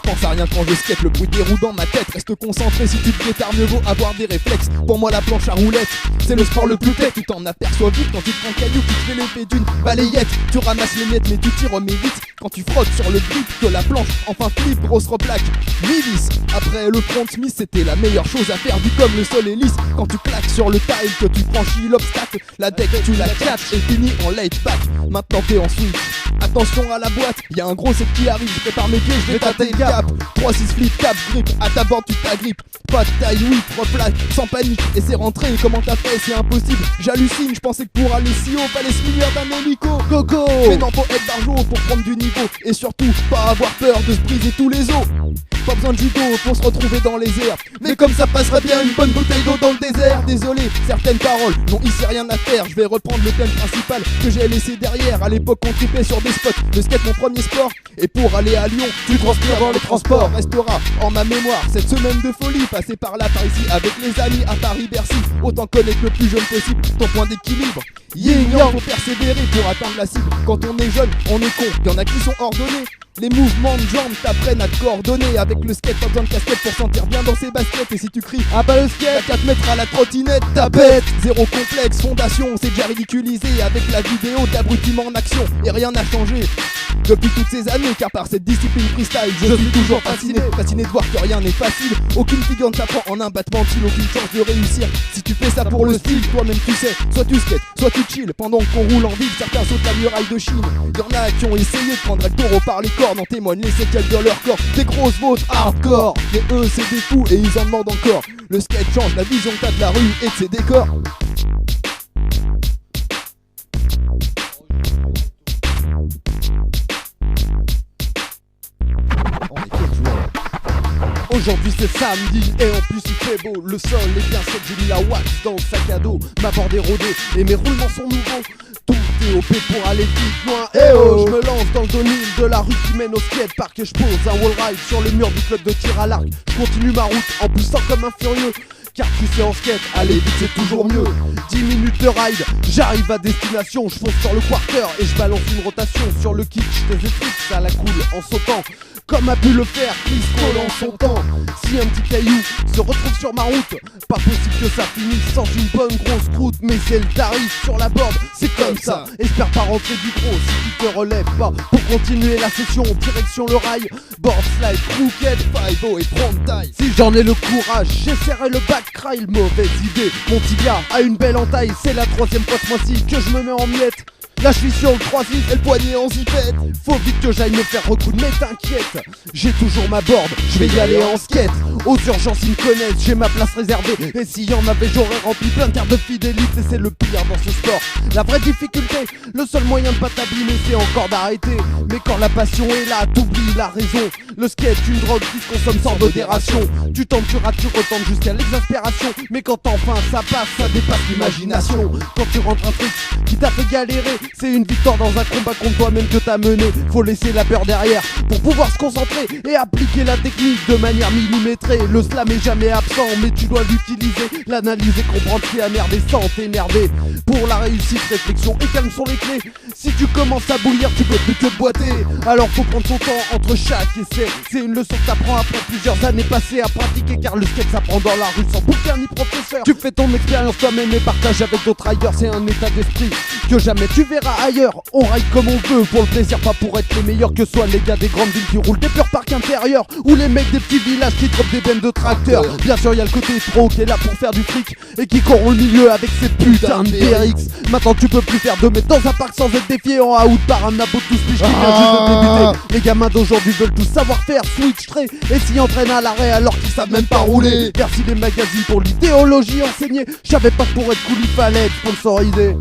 Je pense à rien quand je skate, le bruit des roues dans ma tête. Reste concentré, si tu te guettard, mieux vaut avoir des réflexes. Pour moi la planche à roulettes, c'est le sport le plus tech. Tu t'en aperçois vite quand tu te prends un caillou qui te fait l'effet d'une balayette. Tu ramasses les miettes mais tu tires mais vite quand tu frottes sur le grip que la planche enfin flip, grosse replaque. Mi-vis, après le front Smith c'était la meilleure chose à faire. Vu comme le sol est lisse, quand tu claques sur le tile que tu franchis l'obstacle, la deck tu la catches et finis en late back. Maintenant t'es en switch. Attention à la boîte, y'a un gros set qui arrive, je prépare mes pieds, je vais tâter le cap. 3-6 flip, cap, grip, à ta bord tu t'agrippes. Pas de taille, whip, reflash, sans panique. Et c'est rentré, comment t'as fait, c'est impossible. J'hallucine, je pensais que pour aller si haut, fallait se munir d'un hélico. Gogo, mais non, faut être barjot pour prendre du niveau. Et surtout, pas avoir peur de se briser tous les os. Pas besoin de judo pour se retrouver dans les airs. Mais comme ça passerait bien une bonne bouteille d'eau dans le désert. Désolé, certaines paroles n'ont ici rien à faire. Je vais reprendre le thème principal que j'ai laissé derrière. À l'époque on tripait sur des spots, le skate mon premier sport. Et pour aller à Lyon, tu transpires dans les transports. Restera en ma mémoire cette semaine de folie. Passé par là, par ici, avec les amis à Paris-Bercy. Autant connaître le plus jeune possible ton point d'équilibre. Yin yang, faut persévérer pour atteindre la cible. Quand on est jeune, on est con, y'en a qui sont ordonnés. Les mouvements de jambes t'apprennent à te coordonner. Avec le skate, pas besoin de casquette pour sentir bien dans ses baskets. Et si tu cries, ah bah le skate, t'as 4 mètres à la trottinette, ta bête. Zéro complexe, fondation, c'est déjà ridiculisé. Avec la vidéo d'abrutiments en action. Et rien n'a changé depuis toutes ces années, car par cette discipline freestyle, je suis toujours fasciné. Fasciné de voir que rien n'est facile. Aucune figure ne t'apprend en un battement de cils, aucune chance de réussir. Si tu fais ça pour le style, toi-même tu sais, soit tu skate, soit tu chill. Pendant qu'on roule en ville, certains sautent la muraille de Chine. Y'en a qui ont essayé de prendre le taureau par les cornes. En témoignent les séquelles de leur corps, des grosses fautes hardcore. Mais eux c'est des fous et ils en demandent encore. Le skate change la vision que t'as de la rue et de ses décors. Aujourd'hui c'est samedi et en plus il fait beau. Le sol est bien sec, j'ai mis la wax dans le sac à dos. Ma bord est rodée et mes roulements sont nouveaux. Tout est OP pour aller vite loin. Eh oh, je me lance dans le downhill de la rue qui mène au skatepark. Et je pose un wall ride sur le mur du club de tir à l'arc. Je continue ma route en poussant comme un furieux. Car tu sais en skate, aller vite c'est toujours mieux. 10 minutes de ride, j'arrive à destination. Je fonce sur le quarter et je balance une rotation. Sur le kick, je te zétrique, ça la coule en sautant. Comme a pu le faire Chris Cole en son temps. Si un petit caillou se retrouve sur ma route, pas possible que ça finisse sans une bonne grosse croûte. Mais c'est le tarif sur la board, c'est comme ça. Espère pas rentrer du gros si tu te relèves pas. Pour continuer la session, direction le rail. Board slide, crooked, 5-0 et prendre taille. Si j'en ai le courage, j'essaierai le back cry. Mauvaise idée, mon tibia a une belle entaille. C'est la 3e fois ce mois-ci que je me mets en miettes. Là je suis sur le 3-6 et le poignet en zipette. Faut vite que j'aille me faire recoudre, mais t'inquiète, j'ai toujours ma board, je vais y aller en skate. Aux urgences ils me connaissent, j'ai ma place réservée. Et s'il y en avait j'aurais rempli plein de cartes de fidélité. C'est le pire dans ce sport, la vraie difficulté. Le seul moyen de pas t'abîmer c'est encore d'arrêter. Mais quand la passion est là, t'oublies la raison. Le skate une drogue qui se consomme sans modération. Tu tentes, tu rates, tu retentes jusqu'à l'exaspération. Mais quand enfin ça passe, ça dépasse l'imagination. Quand tu rentres un truc qui t'a fait galérer, c'est une victoire dans un combat contre toi-même que t'as mené. Faut laisser la peur derrière pour pouvoir se concentrer et appliquer la technique de manière millimétrée. Le slam est jamais absent mais tu dois l'utiliser, l'analyser, comprendre ce qui a merdé sans t'énerver. Pour la réussite, réflexion et calme sont les clés. Si tu commences à bouillir tu peux plus te boiter. Alors faut prendre ton temps entre chaque essai. C'est une leçon que t'apprends après plusieurs années passées à pratiquer. Car le skate s'apprend dans la rue sans bouquin ni professeur. Tu fais ton expérience toi-même et partage avec d'autres ailleurs. C'est un état d'esprit que jamais tu verras ailleurs. On ride comme on veut pour le plaisir, pas pour être les meilleurs. Que soient les gars des grandes villes qui roulent des purs parcs intérieurs ou les mecs des petits villages qui dropent des bennes de tracteurs. Bien sûr y'a le côté pro qui est là pour faire du fric et qui corrompt le milieu avec ses putains de BRX. Maintenant tu peux plus faire 2 mètres dans un parc sans être défié en out par un abo tout speech qui vient juste de débuter. Les gamins d'aujourd'hui veulent tout savoir faire, switch trait et s'y entraînent à l'arrêt alors qu'ils savent même pas rouler. Merci les magazines pour l'idéologie enseignée. Je savais pas que pour être cool il fallait être sponsorisé.